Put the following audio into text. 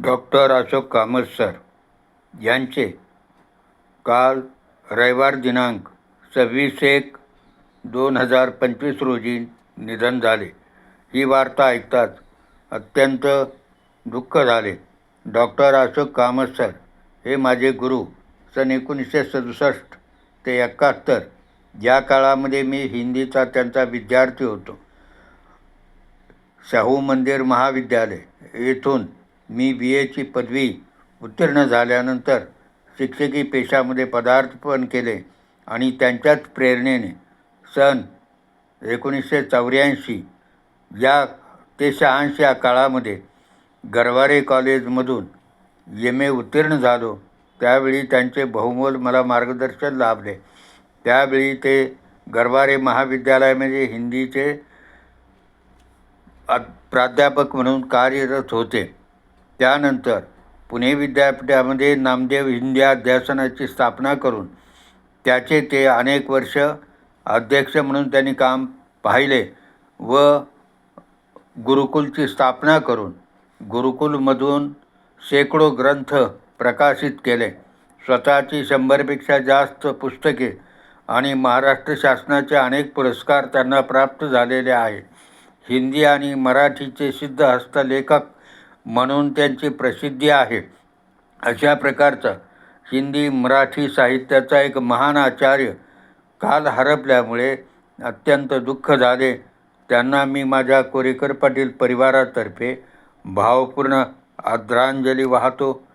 Doctor Ashok Kamat sir यांचे काल रविवार दिनांक 26/1/2025 रोजी निधन झाले. ही वार्ता ऐकताच अत्यंत दुःख झाले. डॉक्टर अशोक कामत सर हे माझे गुरु. सन 1967 ते 71 या काळामध्ये मी हिंदीचा त्यांचा विद्यार्थी होतो. शाहू मंदिर महाविद्यालय येथून मी BAची पदवी उत्तीर्ण झाल्यानंतर शिक्षकी पेशामध्ये पदार्पण केले आणि त्यांच्याच प्रेरणेने सन 1984 या ते 86 या काळामध्ये गरवारे कॉलेजमधून MA उत्तीर्ण झालो. त्यावेळी त्यांचे बहुमोल मला मार्गदर्शन लाभले. त्यावेळी ते गरवारे महाविद्यालयामध्ये हिंदीचे प्राध्यापक म्हणून कार्यरत होते. त्यानंतर पुणे विद्यापीठामध्ये नामदेव हिंदी अध्यासनाची स्थापना करून त्याचे ते अनेक वर्ष अध्यक्ष म्हणून त्यांनी काम पाहिले व गुरुकुलची स्थापना करून गुरुकुलमधून शेकडो ग्रंथ प्रकाशित केले. स्वतःची 100पेक्षा जास्त पुस्तके आणि महाराष्ट्र शासनाचे अनेक पुरस्कार त्यांना प्राप्त झालेले आहेत. हिंदी आणि मराठीचे सिद्ध हस्तलेखक म्हणून त्यांची प्रसिद्धी आहे. अशा प्रकारचा हिंदी मराठी साहित्याचा एक महान आचार्य काल हरपल्यामुळे अत्यंत दुःख झाले. त्यांना मी माझ्या कोरेकर पाटील परिवारातर्फे भावपूर्ण आदरांजली वाहतो.